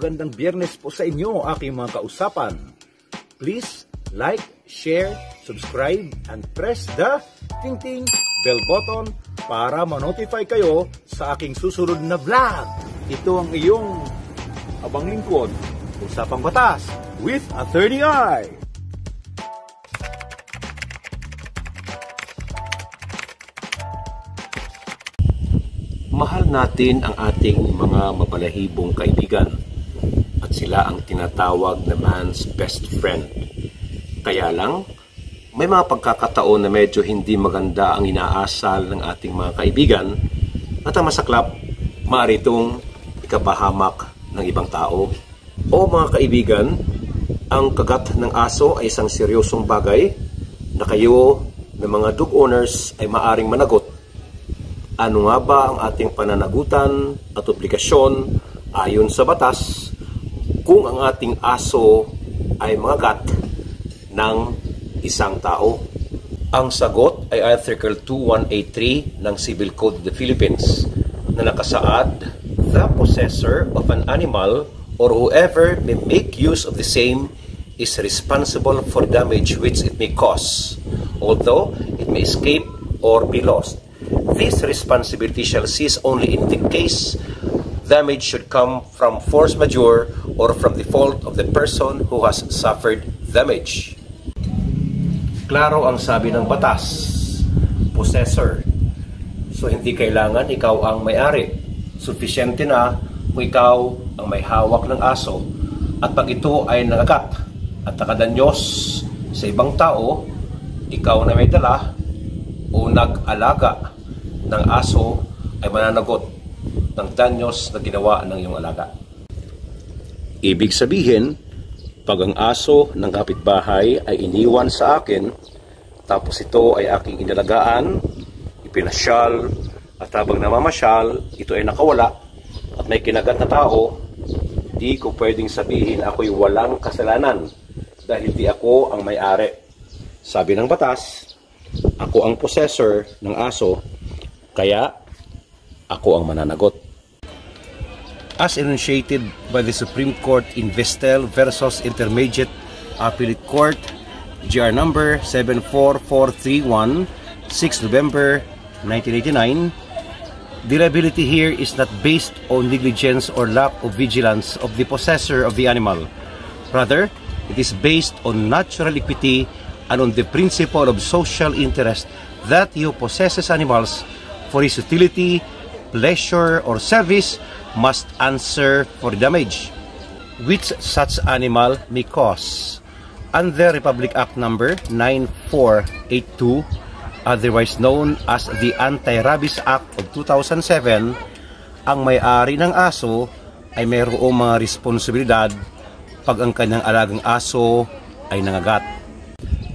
Magandang Biyernes po sa inyo, aking mga kausapan. Please like, share, subscribe, and press the ting-ting bell button para ma-notify kayo sa aking susunod na vlog. Ito ang iyong abang lingkod, Usapang Batas with Attorney I. Mahal natin ang ating mga mabalahibong kaibigan at sila ang tinatawag na man's best friend. Kaya lang, may mga pagkakataon na medyo hindi maganda ang inaasal ng ating mga kaibigan at ang masaklap, maaari itong ikapahamak ng ibang tao. O mga kaibigan, ang kagat ng aso ay isang seryosong bagay na kayo ng mga dog owners ay maaring managot. Ano nga ba ang ating pananagutan at obligasyon ayon sa batas kung ang ating aso ay mangagat ng isang tao? Ang sagot ay Article 2183 ng Civil Code of the Philippines na nakasaad, the possessor of an animal or whoever may make use of the same is responsible for damage which it may cause, although it may escape or be lost. This responsibility shall cease only in the case damage should come from force majeure or from the fault of the person who has suffered damage. Klaro ang sabi ng batas, possessor. So hindi kailangan ikaw ang may-ari. Sufficiente na kung ikaw ang may hawak ng aso at pag ito ay nangagat at nakadanyos sa ibang tao, ikaw na may dala o nag-alaga ng aso ay mananagot ng danyos na ginawa ng iyong alaga. Ibig sabihin, pag ang aso ng kapitbahay ay iniwan sa akin, tapos ito ay aking inalagaan, ipinasyal, at habang namamasyal, ito ay nakawala, at may kinagat na tao, di ko pwedeng sabihin ako'y walang kasalanan dahil di ako ang may-ari. Sabi ng batas, ako ang possessor ng aso, kaya ako ang mananagot. As enunciated by the Supreme Court in Vestel versus Intermediate Appellate Court, GR number 74431, 6 November 1989, the liability here is not based on negligence or lack of vigilance of the possessor of the animal. Rather, it is based on natural equity and on the principle of social interest that he who possesses animals for his utility, pleasure, or service must answer for damage which such animal may cause. Under Republic Act number 9482, otherwise known as the Anti-Rabies Act of 2007, ang may-ari ng aso ay mayroong mga responsibilidad pag ang kanyang alagang aso ay nangagat.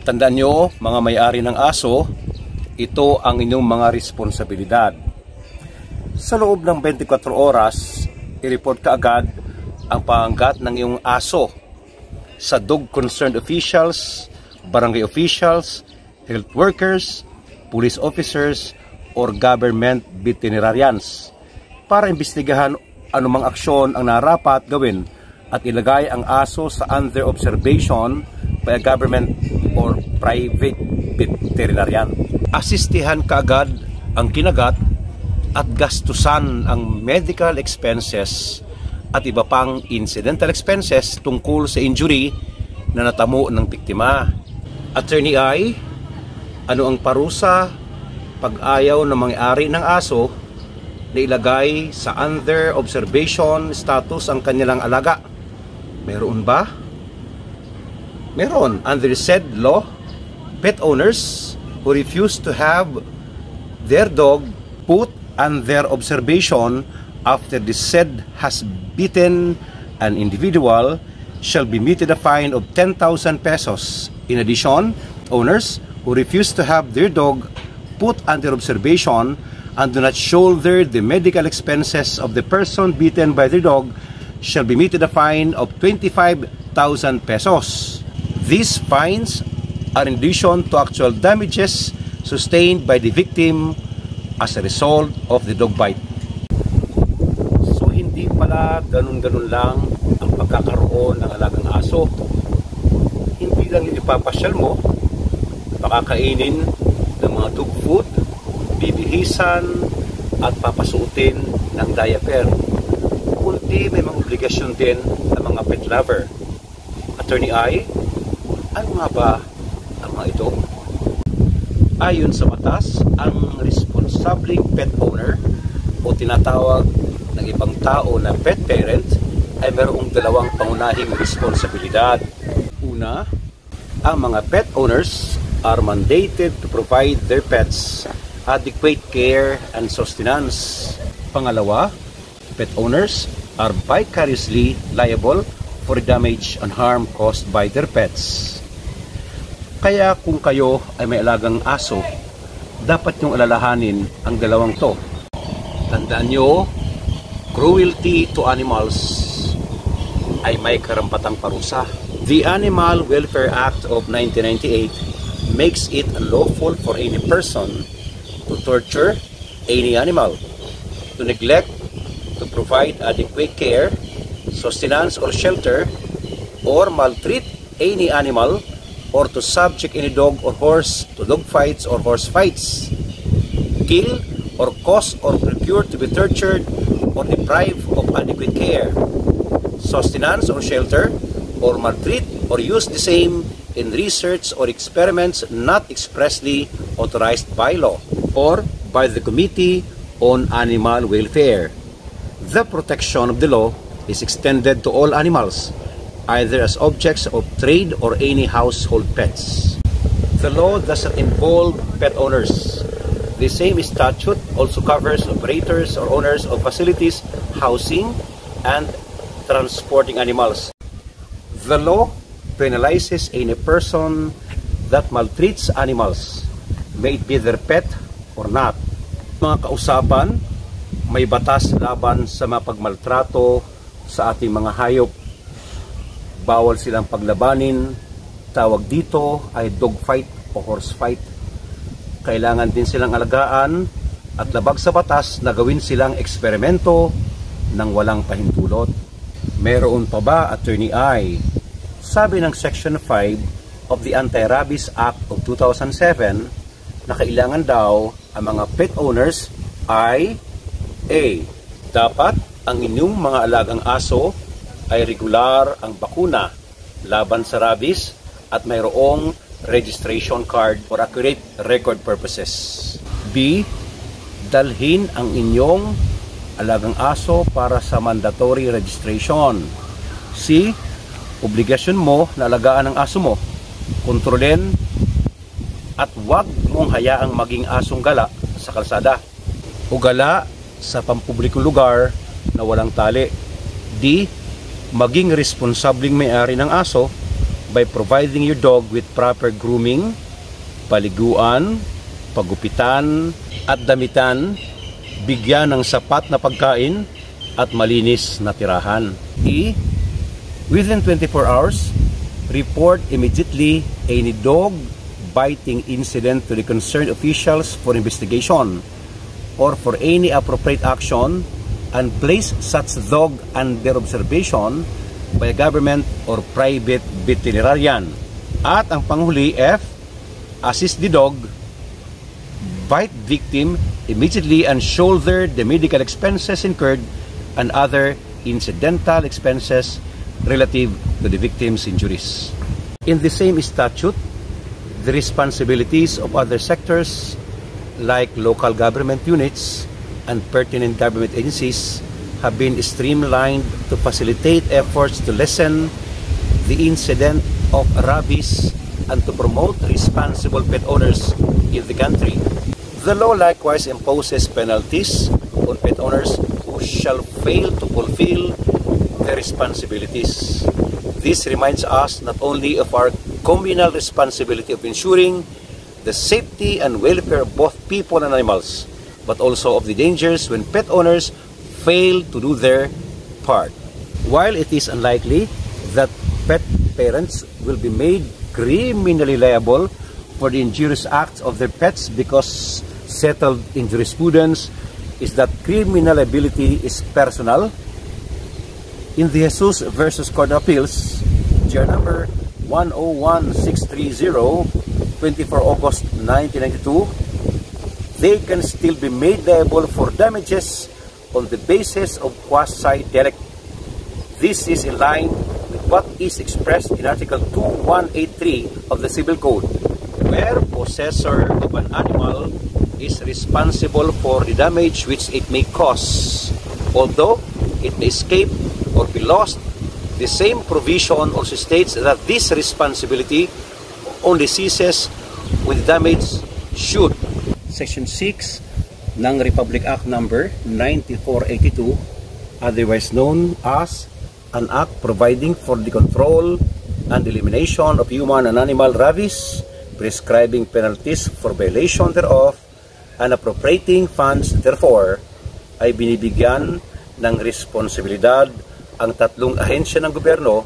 Tandaan nyo, mga may-ari ng aso, ito ang inyong mga responsibilidad. Sa loob ng 24 oras, i-report ka agad ang pangagat ng iyong aso sa dog concerned officials, barangay officials, health workers, police officers, or government veterinarians para imbestigahan anumang aksyon ang narapat gawin at ilagay ang aso sa under observation by a government or private veterinarian. Asistihan kaagad ang kinagat at gastusan ang medical expenses at iba pang incidental expenses tungkol sa injury na natamo ng biktima. Attorney I, ano ang parusa pag ayaw ng may-ari ng aso na ilagay sa under observation status ang kanilang alaga? Meron ba? Meron. Under said law, pet owners who refuse to have their dog put under observation after the said has bitten, an individual shall be meted a fine of 10,000 pesos. In addition, owners who refuse to have their dog put under observation and do not shoulder the medical expenses of the person bitten by their dog shall be meted a fine of 25,000 pesos. These fines are in addition to actual damages sustained by the victim as a result of the dog bite. So hindi pala ganun-ganun lang ang pagkakaroon ng alagang aso. Hindi lang ipapasyal mo, pakakainin ng mga dog food, bibihisan at papasuotin ng diaper. Kundi may mga obligasyon din ng mga pet lover. Attorney I, ano nga ba ang mga ito? Ayon sa batas, ang responsibleng pet owner o tinatawag ng ibang tao na pet parent ay mayroong dalawang pangunahing responsibilidad. Una, ang mga pet owners are mandated to provide their pets adequate care and sustenance. Pangalawa, pet owners are vicariously liable for damage and harm caused by their pets. Kaya kung kayo ay may alagang aso, dapat niyong alalahanin ang dalawang to. Tandaan niyo, cruelty to animals ay may karampatang parusa. The Animal Welfare Act of 1998 makes it unlawful for any person to torture any animal, to neglect to provide adequate care, sustenance or shelter, or maltreat any animal, or to subject any dog or horse to dog fights or horse fights, kill or cause or procure to be tortured or deprived of adequate care, sustenance or shelter, or maltreat or use the same in research or experiments not expressly authorized by law or by the Committee on Animal Welfare. The protection of the law is extended to all animals, either as objects of trade or any household pets. The law does not involve pet owners. The same statute also covers operators or owners of facilities housing and transporting animals. The law penalizes any person that maltreats animals, may it be their pet or not. Mga kausapan, may batas laban sa mapagmaltrato sa ating mga hayop. Bawal silang paglabanin. Tawag dito ay dog fight o horse fight. Kailangan din silang alagaan at labag sa batas na gawin silang eksperimento ng walang pahintulot. Meron pa ba, Attorney I? Sabi ng Section 5 of the Anti-Rabies Act of 2007 na kailangan daw ang mga pet owners ay A. Dapat ang inyong mga alagang aso ay regular ang bakuna laban sa rabies at mayroong registration card for accurate record purposes. B. Dalhin ang inyong alagang aso para sa mandatory registration. C. Obligasyon mo na alagaan ang aso mo. Kontrolin at huwag mong hayaang maging asong gala sa kalsada o gala sa pampublikong lugar na walang tali. D. Maging responsabling may-ari ng aso by providing your dog with proper grooming, paliguan, pagupitan at damitan, bigyan ng sapat na pagkain at malinis na tirahan. E. Within 24 hours, report immediately any dog biting incident to the concerned officials for investigation or for any appropriate action and place such dog under observation by a government or private veterinarian. At ang panghuli, F, assist the dog bite victim immediately and shoulder the medical expenses incurred and other incidental expenses relative to the victim's injuries. In the same statute, the responsibilities of other sectors like local government units and pertinent government agencies have been streamlined to facilitate efforts to lessen the incidence of rabies and to promote responsible pet owners in the country. The law likewise imposes penalties on pet owners who shall fail to fulfill their responsibilities. This reminds us not only of our communal responsibility of ensuring the safety and welfare of both people and animals, but also of the dangers when pet owners fail to do their part. While it is unlikely that pet parents will be made criminally liable for the injurious acts of their pets, because settled in jurisprudence is that criminal liability is personal. In the Jesus versus Court of Appeals, GR number 101630, 24 August 1992, they can still be made liable for damages on the basis of quasi-delect. This is in line with what is expressed in Article 2183 of the Civil Code, where possessor of an animal is responsible for the damage which it may cause, although it may escape or be lost. The same provision also states that this responsibility only ceases when the damage should. Section 6 ng Republic Act number 9482, otherwise known as an act providing for the control and elimination of human and animal rabies, prescribing penalties for violation thereof, and appropriating funds therefore, ay binibigyan ng responsibilidad ang tatlong ahensya ng gobyerno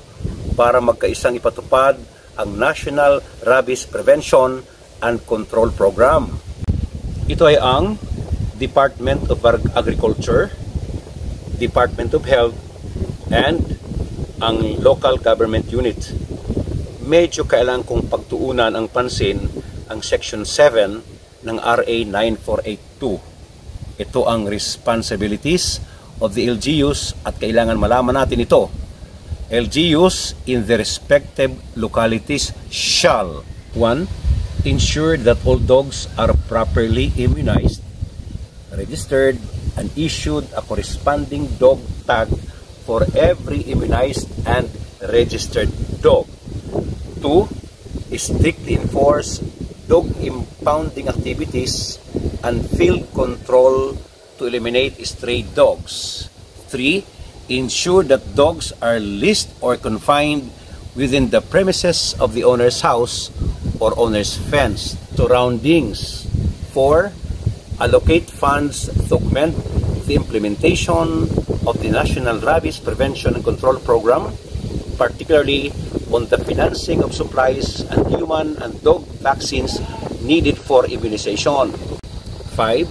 para magkaisang ipatupad ang National Rabies Prevention and Control Program. Ito ay ang Department of Agriculture, Department of Health, and ang local government unit. Medyo kailangan kong pagtuunan ang pansin ang Section 7 ng RA 9482. Ito ang responsibilities of the LGUs at kailangan malaman natin ito. LGUs in the respective localities shall 1. Ensure that all dogs are properly immunized, registered, and issued a corresponding dog tag for every immunized and registered dog. 2. Strictly enforce dog impounding activities and field control to eliminate stray dogs. 3. Ensure that dogs are leased or confined within the premises of the owner's house or owner's fence surroundings. 4. Allocate funds to augment the implementation of the National Rabies Prevention and Control Program, particularly on the financing of supplies and human and dog vaccines needed for immunization. 5.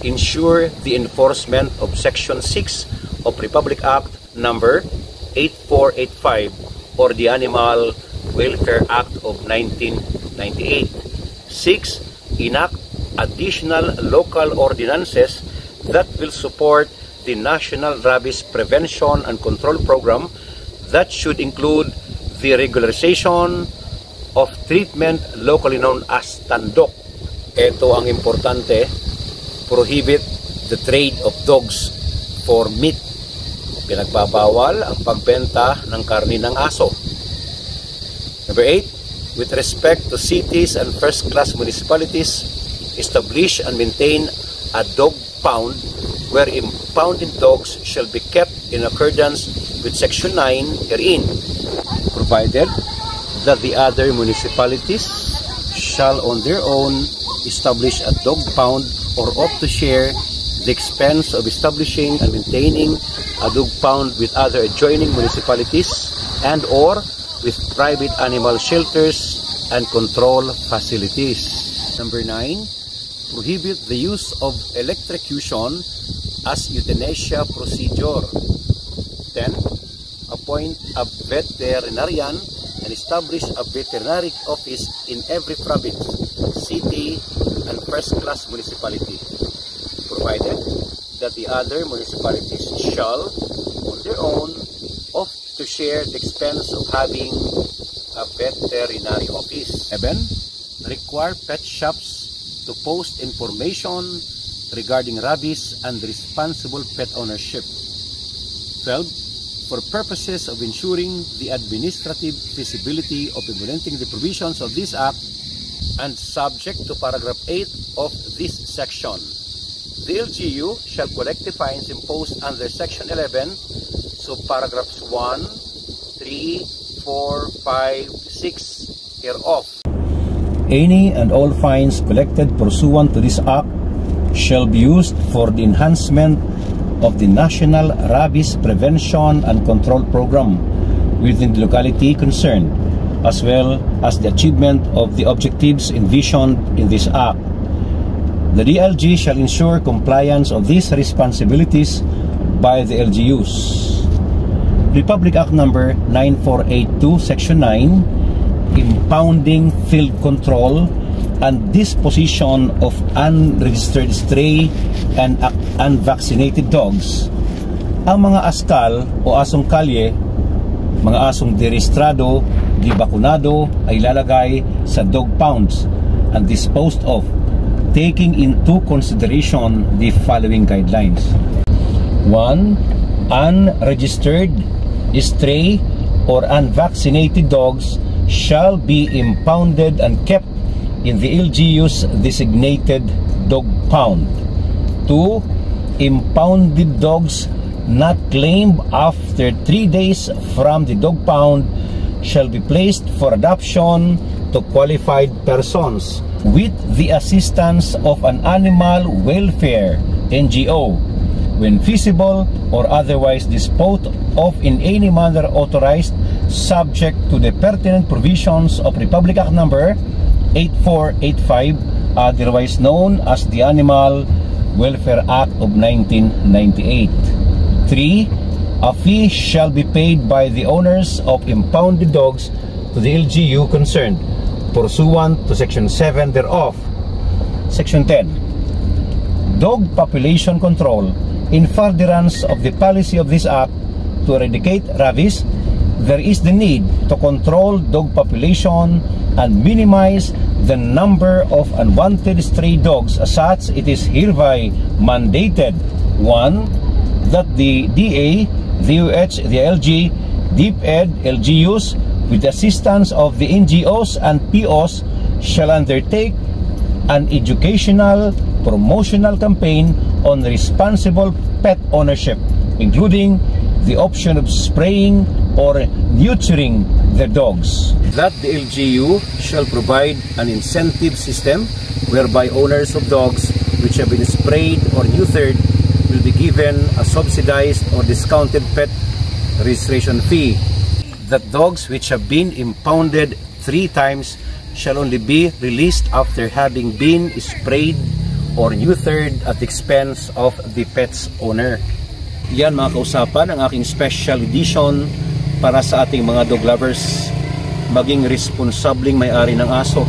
Ensure the enforcement of Section 6 of Republic Act number 8485 or the Animal Welfare Act of 1998. 6. Enact additional local ordinances that will support the National Rabies Prevention and Control Program that should include the regularization of treatment locally known as tandok. Ito ang importante, prohibit the trade of dogs for meat. Pinagbabawal ang pagbenta ng karni ng aso. Number 8, with respect to cities and first-class municipalities, establish and maintain a dog pound where impounded dogs shall be kept in accordance with Section 9 herein, provided that the other municipalities shall on their own establish a dog pound or opt to share the expense of establishing and maintaining a dog pound with other adjoining municipalities and or with private animal shelters and control facilities. Number 9, prohibit the use of electrocution as euthanasia procedure. 10. Appoint a veterinarian and establish a veterinary office in every province, city, and first-class municipality, provided that the other municipalities shall, on their own, opt to share the expense of having a veterinary office. 7. Require pet shops to post information regarding rabies and responsible pet ownership. 12. For purposes of ensuring the administrative feasibility of implementing the provisions of this Act and subject to paragraph 8 of this section, the LGU shall collect the fines imposed under Section 11, So paragraphs 1, 3, 4, 5, 6 hereof. Any and all fines collected pursuant to this act shall be used for the enhancement of the National Rabies Prevention and Control Program within the locality concerned, as well as the achievement of the objectives envisioned in this act. The DLG shall ensure compliance of these responsibilities by the LGUs. Republic Act Number 9482, Section 9, Impounding, Field Control, and Disposition of Unregistered Stray and Unvaccinated Dogs. Ang mga askal o asong kalye, mga asong derehistrado, di bakunado ay lalagay sa dog pounds and disposed of, taking into consideration the following guidelines. 1. Unregistered, stray, or unvaccinated dogs shall be impounded and kept in the LGU's designated dog pound. 2. Impounded dogs not claimed after 3 days from the dog pound shall be placed for adoption to qualified persons with the assistance of an animal welfare NGO when feasible or otherwise disposed of in any manner authorized, subject to the pertinent provisions of Republic Act Number 8485, otherwise known as the Animal Welfare Act of 1998. 3. A fee shall be paid by the owners of impounded dogs to the LGU concerned, pursuant to Section 7 thereof. Section 10. Dog population control. In furtherance of the policy of this Act to eradicate rabies, there is the need to control dog population and minimize the number of unwanted stray dogs. As such, it is hereby mandated: 1. That the DA, DOH, the LG, DepEd, LGUs, with the assistance of the NGOs and POs, shall undertake an educational, promotional campaign on responsible pet ownership, including the option of spraying or neutering their dogs. That the LGU shall provide an incentive system whereby owners of dogs which have been sprayed or neutered will be given a subsidized or discounted pet registration fee. That dogs which have been impounded 3 times shall only be released after having been sprayed or neutered at the expense of the pet's owner. Yan mga kausapan, ang aking special edition para sa ating mga dog lovers. Maging responsabling may-ari ng aso.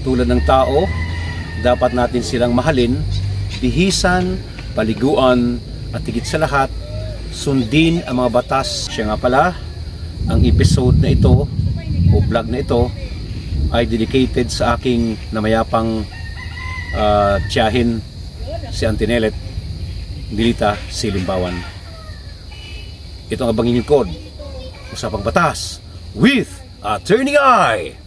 Tulad ng tao, dapat natin silang mahalin, bihisan, paliguan, at higit sa lahat, sundin ang mga batas. Siya nga pala, ang episode na ito o vlog na ito ay dedicated sa aking namayapang tiyahin, si Antinelet Dilita Silimbawan. Ito ang abangin code, usapang batas with Attorney I.